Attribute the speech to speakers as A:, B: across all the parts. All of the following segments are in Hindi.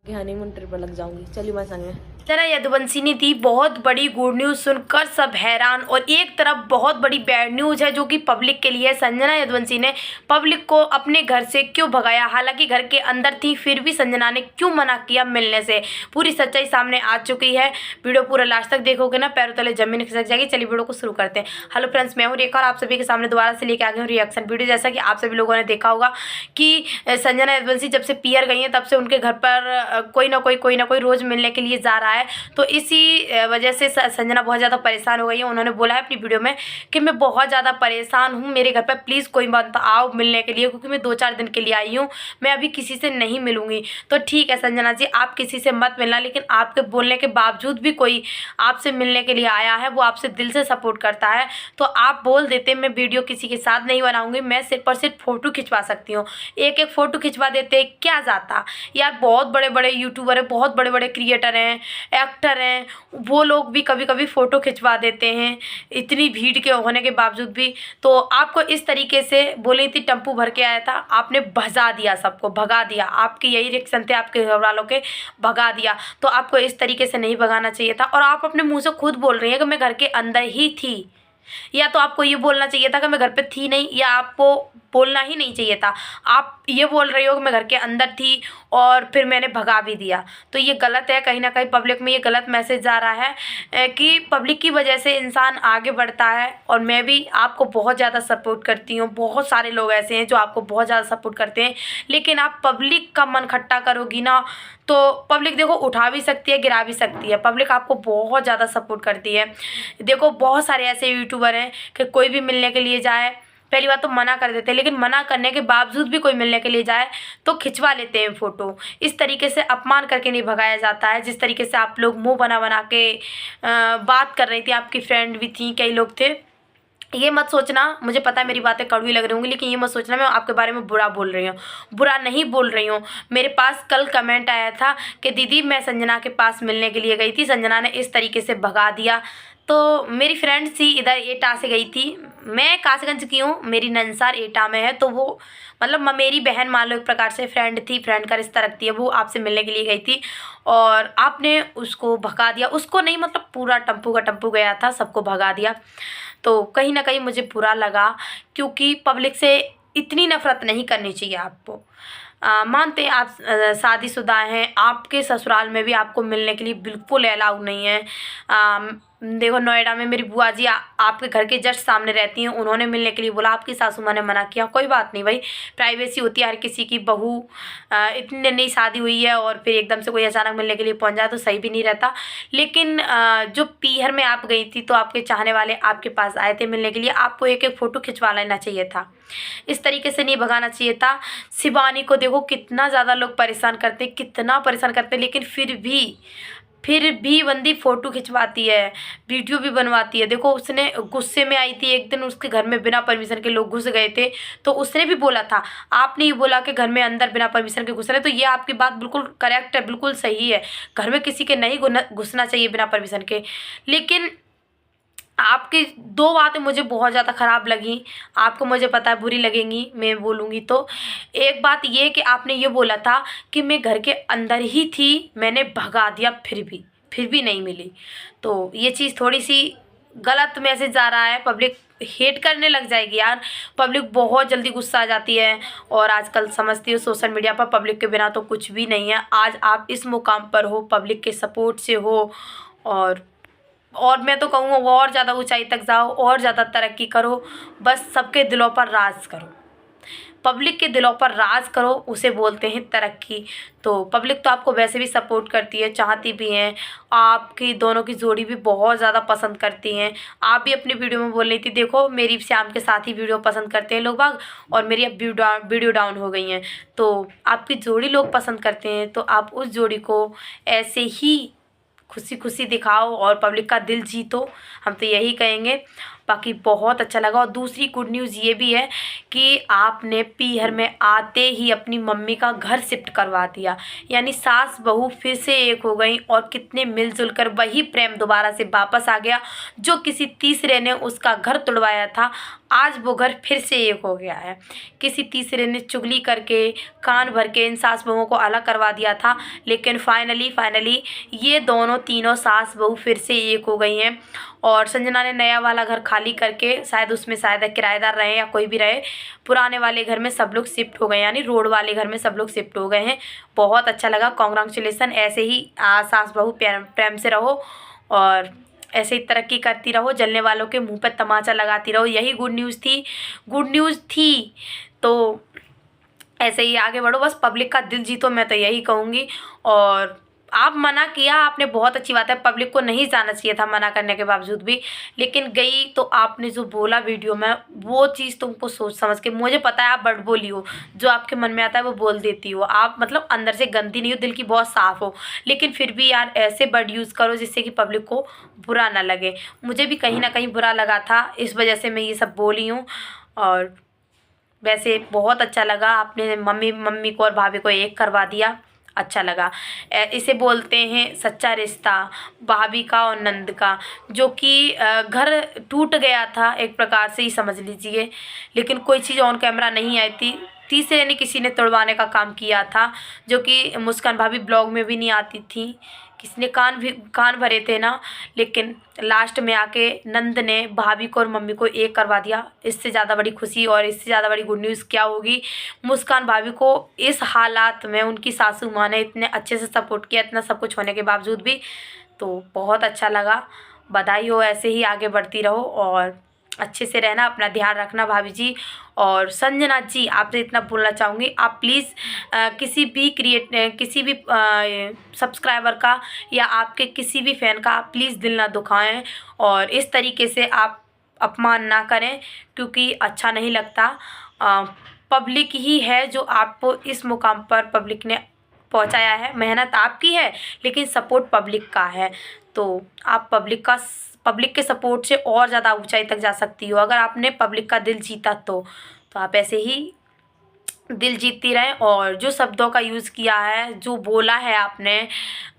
A: हनीमून ट्रिप पर लग जाऊंगी। चलिए मैं संग में।
B: संजना यदुवंशी ने दी बहुत बड़ी गुड न्यूज़ सुनकर सब हैरान। और एक तरफ बहुत बड़ी बैड न्यूज़ है जो कि पब्लिक के लिए। संजना यदुवंशी ने पब्लिक को अपने घर से क्यों भगाया, हालांकि घर के अंदर थी फिर भी संजना ने क्यों मना किया मिलने से, पूरी सच्चाई सामने आ चुकी है। वीडियो पूरा लास्ट तक देखोगे ना पैरों तले जमीन खिसक जाएगी। चलिए वीडियो को शुरू करते हैं। हेलो फ्रेंड्स, मैं हूँ रेखा और आप सभी के सामने दोबारा से लेके आ गए हूँ रिएक्शन वीडियो। जैसा कि आप सभी लोगों ने देखा होगा कि संजना यदुवंशी जब से पीआर गई हैं तब से उनके घर पर कोई ना कोई रोज़ मिलने के लिए जा रहा है। तो इसी वजह से संजना बहुत ज़्यादा परेशान हो गई है। उन्होंने बोला है अपनी वीडियो में कि मैं बहुत ज़्यादा परेशान हूँ, मेरे घर पर प्लीज़ कोई मत आओ मिलने के लिए, क्योंकि मैं 2-4 दिन के लिए आई हूँ, मैं अभी किसी से नहीं मिलूँगी। तो ठीक है संजना जी, आप किसी से मत मिलना, लेकिन आपके बोलने के बावजूद भी कोई आपसे मिलने के लिए आया है, वो आपसे दिल से सपोर्ट करता है, तो आप बोल देते मैं वीडियो किसी के साथ नहीं बनाऊँगी, मैं सिर्फ और सिर्फ फ़ोटो खिंचवा सकती हूँ। एक एक फ़ोटो खिंचवा देते क्या जाता यार। बहुत बड़े बड़े यूट्यूबर हैं, बहुत बड़े बड़े क्रिएटर हैं, एक्टर हैं, वो लोग भी कभी कभी फ़ोटो खिंचवा देते हैं इतनी भीड़ के होने के बावजूद भी। तो आपको इस तरीके से बोली थी टेम्पू भर के आया था, आपने भजा दिया, सबको भगा दिया। आपके यही रिएक्शन थे आपके घर वालों के, भगा दिया। तो आपको इस तरीके से नहीं भगाना चाहिए था। और आप अपने मुँह से खुद बोल रही हैं कि मैं घर के अंदर ही थी, या तो आपको ये बोलना चाहिए था कि मैं घर पे थी नहीं, या आपको बोलना ही नहीं चाहिए था। आप ये बोल रही हो कि मैं घर के अंदर थी और फिर मैंने भगा भी दिया, तो ये गलत है। कहीं ना कहीं पब्लिक में ये गलत मैसेज जा रहा है कि पब्लिक की वजह से इंसान आगे बढ़ता है। और मैं भी आपको बहुत ज़्यादा सपोर्ट करती हूँ, बहुत सारे लोग ऐसे हैं जो आपको बहुत ज़्यादा सपोर्ट करते हैं, लेकिन आप पब्लिक का मन खट्टा करोगी ना तो पब्लिक देखो उठा भी सकती है, गिरा भी सकती है। पब्लिक आपको बहुत ज़्यादा सपोर्ट करती है। देखो बहुत सारे ऐसे यूट्यूबर हैं कि कोई भी मिलने के लिए जाए, पहली बात तो मना कर देते हैं, लेकिन मना करने के बावजूद भी कोई मिलने के लिए जाए तो खिंचवा लेते हैं फ़ोटो। इस तरीके से अपमान करके नहीं भगाया जाता है, जिस तरीके से आप लोग मुंह बना बना के बात कर रही थी। आपकी फ्रेंड भी थी, कई लोग थे। ये मत सोचना, मुझे पता है मेरी बातें कड़वी लग रही होंगी, लेकिन ये मत सोचना मैं आपके बारे में बुरा बोल रही हूँ। बुरा नहीं बोल रही हूँ। मेरे पास कल कमेंट आया था कि दीदी मैं संजना के पास मिलने के लिए गई थी, संजना ने इस तरीके से भगा दिया। तो मेरी फ्रेंड थी इधर एटा से गई थी, मैं कासगंज की हूँ, मेरी नंसार एटा में है, तो वो मतलब मेरी बहन मान लो एक प्रकार से फ्रेंड थी, फ्रेंड का रिश्ता रखती है, वो आपसे मिलने के लिए गई थी और आपने उसको भगा दिया। उसको नहीं, मतलब पूरा टम्पू का टम्पू गया था, सबको भगा दिया। तो कहीं ना कहीं मुझे बुरा लगा, क्योंकि पब्लिक से इतनी नफ़रत नहीं करनी चाहिए आपको। मानते हैं आप शादीशुदा हैं, आपके ससुराल में भी आपको मिलने के लिए बिल्कुल अलाउ नहीं है। देखो नोएडा में मेरी बुआ जी आपके घर के जस्ट सामने रहती हैं, उन्होंने मिलने के लिए बोला, आपकी सासू माँ ने मना किया। कोई बात नहीं भाई, प्राइवेसी होती है हर किसी की। बहू इतनी नई शादी हुई है और फिर एकदम से कोई अचानक मिलने के लिए पहुंच जाए तो सही भी नहीं रहता। लेकिन जो पीहर में आप गई थी तो आपके चाहने वाले आपके पास आए थे मिलने के लिए, आपको एक एक फ़ोटो खिंचवा लेना चाहिए था, इस तरीके से नहीं भगाना चाहिए था। शिवानी को देखो कितना ज़्यादा लोग परेशान करते, कितना परेशान करते, लेकिन फिर भी बंदी फ़ोटो खिंचवाती है, वीडियो भी बनवाती है। देखो उसने गुस्से में आई थी एक दिन, उसके घर में बिना परमिशन के लोग घुस गए थे, तो उसने भी बोला था, आपने ये बोला कि घर में अंदर बिना परमिशन के घुस रहे, तो ये आपकी बात बिल्कुल करेक्ट है, बिल्कुल सही है। घर में किसी के नहीं घुसना चाहिए बिना परमिशन के। लेकिन आपकी 2 बातें मुझे बहुत ज़्यादा ख़राब लगी, आपको मुझे पता है बुरी लगेंगी, मैं बोलूँगी तो। एक बात ये कि आपने ये बोला था कि मैं घर के अंदर ही थी, मैंने भगा दिया, फिर भी नहीं मिली। तो ये चीज़ थोड़ी-सी गलत मैसेज आ रहा है, पब्लिक हेट करने लग जाएगी यार। पब्लिक बहुत जल्दी गुस्सा आ जाती है, और आजकल समझती हो सोशल मीडिया पर पब्लिक के बिना तो कुछ भी नहीं है। आज आप इस मुकाम पर हो, पब्लिक के सपोर्ट से हो, और मैं तो कहूँगा वो और ज़्यादा ऊंचाई तक जाओ, और ज़्यादा तरक्की करो, बस सबके दिलों पर राज करो। पब्लिक के दिलों पर राज करो, उसे बोलते हैं तरक्की। तो पब्लिक तो आपको वैसे भी सपोर्ट करती है, चाहती भी हैं, आपकी दोनों की जोड़ी भी बहुत ज़्यादा पसंद करती हैं। आप भी अपनी वीडियो में बोल रही थी, देखो मेरी श्याम के साथ ही वीडियो पसंद करते हैं लोग बाग, और मेरी अब वीडियो डाउन हो गई हैं। तो आपकी जोड़ी लोग पसंद करते हैं, तो आप उस जोड़ी को ऐसे ही खुशी खुशी दिखाओ और पब्लिक का दिल जीतो, हम तो यही कहेंगे। बाकी बहुत अच्छा लगा। और दूसरी गुड न्यूज़ ये भी है कि आपने पीहर में आते ही अपनी मम्मी का घर शिफ्ट करवा दिया, यानी सास बहू फिर से एक हो गई, और कितने मिलजुल कर वही प्रेम दोबारा से वापस आ गया जो किसी तीसरे ने उसका घर तोड़वाया था। आज वो घर फिर से एक हो गया है। किसी तीसरे ने चुगली करके कान भर के इन सास बहुओं को अलग करवा दिया था, लेकिन फाइनली ये दोनों तीनों सास बहू फिर से एक हो गई हैं। और संजना ने नया वाला घर खाली करके, शायद उसमें शायद किराएदार रहे या कोई भी रहे, पुराने वाले घर में सब लोग शिफ्ट हो गए, यानी रोड वाले घर में सब लोग शिफ्ट हो गए हैं। बहुत अच्छा लगा, कॉन्ग्रेचुलेसन। ऐसे ही सास बहू प्रेम से रहो और ऐसे ही तरक्की करती रहो, जलने वालों के मुंह पर तमाचा लगाती रहो। यही गुड न्यूज़ थी। तो ऐसे ही आगे बढ़ो, बस पब्लिक का दिल जीतो, मैं तो यही कहूँगी। और आप मना किया, आपने, बहुत अच्छी बात है, पब्लिक को नहीं जाना चाहिए था मना करने के बावजूद भी, लेकिन गई। तो आपने जो बोला वीडियो में, वो चीज़ तुमको सोच समझ के, मुझे पता है आप बड़बोली हो, जो आपके मन में आता है वो बोल देती हो आप, मतलब अंदर से गंदी नहीं हो, दिल की बहुत साफ़ हो, लेकिन फिर भी यार ऐसे वर्ड यूज़ करो जिससे कि पब्लिक को बुरा ना लगे। मुझे भी कहीं ना कहीं बुरा लगा था, इस वजह से मैं ये सब बोली हूँ। और वैसे बहुत अच्छा लगा, आपने मम्मी को और भाभी को एक करवा दिया, अच्छा लगा। इसे बोलते हैं सच्चा रिश्ता, भाभी का और नंद का, जो कि घर टूट गया था एक प्रकार से ही समझ लीजिए, लेकिन कोई चीज़ ऑन कैमरा नहीं आई थी। तीसरे ने किसी ने तोड़वाने का काम किया था, जो कि मुस्कान भाभी ब्लॉग में भी नहीं आती थी, किसने कान भरे थे ना, लेकिन लास्ट में आके नंद ने भाभी को और मम्मी को एक करवा दिया। इससे ज़्यादा बड़ी खुशी और इससे ज़्यादा बड़ी गुड न्यूज़ क्या होगी। मुस्कान भाभी को इस हालात में उनकी सासू माँ ने इतने अच्छे से सपोर्ट किया, इतना सब कुछ होने के बावजूद भी, तो बहुत अच्छा लगा। बधाई हो, ऐसे ही आगे बढ़ती रहो और अच्छे से रहना, अपना ध्यान रखना भाभी जी। और संजना जी, आपसे इतना बोलना चाहूँगी, आप प्लीज़ किसी भी सब्सक्राइबर का या आपके किसी भी फ़ैन का आप प्लीज़ दिल ना दुखाएं और इस तरीके से आप अपमान ना करें, क्योंकि अच्छा नहीं लगता। पब्लिक ही है जो आपको इस मुकाम पर पब्लिक ने पहुंचाया है, मेहनत आपकी है लेकिन सपोर्ट पब्लिक का है। तो आप पब्लिक के सपोर्ट से और ज़्यादा ऊंचाई तक जा सकती हो, अगर आपने पब्लिक का दिल जीता तो आप ऐसे ही दिल जीतती रहें। और जो शब्दों का यूज़ किया है, जो बोला है आपने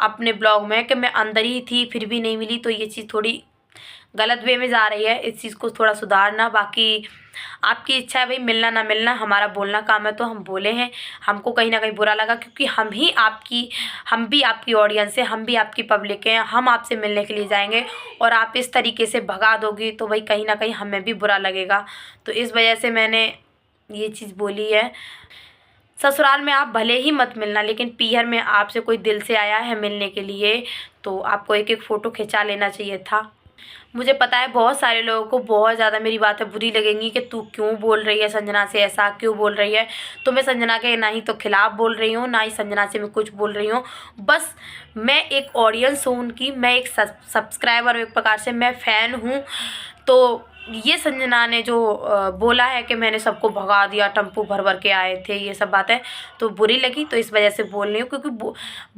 B: अपने ब्लॉग में कि मैं अंदर ही थी फिर भी नहीं मिली, तो ये चीज़ थोड़ी गलत वे में जा रही है, इस चीज़ को थोड़ा सुधारना। बाकी आपकी इच्छा है भाई, मिलना ना मिलना हमारा बोलना काम है, तो हम बोले हैं। हमको कहीं ना कहीं बुरा लगा, क्योंकि हम भी आपकी ऑडियंस है, हम भी आपकी पब्लिक हैं, हम आपसे मिलने के लिए जाएंगे और आप इस तरीके से भगा दोगी तो भाई कहीं ना कहीं हमें भी बुरा लगेगा। तो इस वजह से मैंने ये चीज़ बोली है। ससुराल में आप भले ही मत मिलना, लेकिन पीहर में आपसे कोई दिल से आया है मिलने के लिए तो आपको एक फ़ोटो खिंचा लेना चाहिए था। मुझे पता है बहुत सारे लोगों को बहुत ज़्यादा मेरी बातें बुरी लगेंगी कि तू क्यों बोल रही है संजना से, ऐसा क्यों बोल रही है। तो मैं संजना के ना ही तो खिलाफ़ बोल रही हूँ, ना ही संजना से मैं कुछ बोल रही हूँ। बस मैं एक ऑडियंस हूँ उनकी, मैं एक सब्सक्राइबर, एक प्रकार से मैं फ़ैन हूँ। तो ये संजना ने जो बोला है कि मैंने सबको भगा दिया, टेम्पो भर के आए थे, ये सब बातें तो बुरी लगी, तो इस वजह से बोल रही हूँ। क्योंकि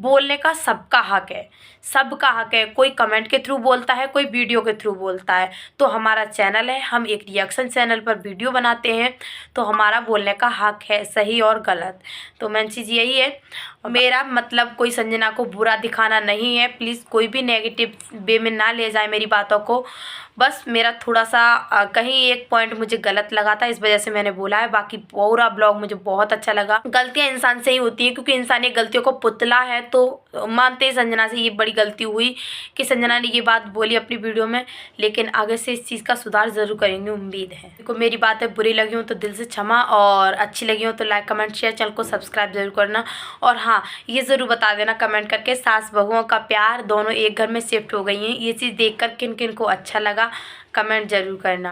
B: बोलने का सबका हक है, कोई कमेंट के थ्रू बोलता है, कोई वीडियो के थ्रू बोलता है। तो हमारा चैनल है, हम एक रिएक्शन चैनल पर वीडियो बनाते हैं, तो हमारा बोलने का हक है, सही और गलत। तो मेन चीज़ यही है, मेरा मतलब कोई संजना को बुरा दिखाना नहीं है। प्लीज़ कोई भी नेगेटिव वे में ना ले जाए मेरी बातों को। बस मेरा थोड़ा सा कहीं एक पॉइंट मुझे गलत लगा था, इस वजह से मैंने बोला है। बाकी पूरा ब्लॉग मुझे बहुत अच्छा लगा। गलतियां इंसान से ही होती हैं, क्योंकि इंसान ये गलतियों को पुतला है। तो मानते हैं संजना से ये बड़ी गलती हुई कि संजना ने ये बात बोली अपनी वीडियो में, लेकिन आगे से इस चीज़ का सुधार ज़रूर करेंगे, उम्मीद है। देखो मेरी बातें बुरी लगी हो तो दिल से क्षमा, और अच्छी लगी हो तो लाइक कमेंट शेयर, चैनल को सब्सक्राइब जरूर करना। और हाँ, ये ज़रूर बता देना कमेंट करके सास बहुओं का प्यार, दोनों एक घर में शिफ्ट हो गई हैं, ये चीज़ देखकर किन किन को अच्छा लगा कमेंट ज़रूर करना।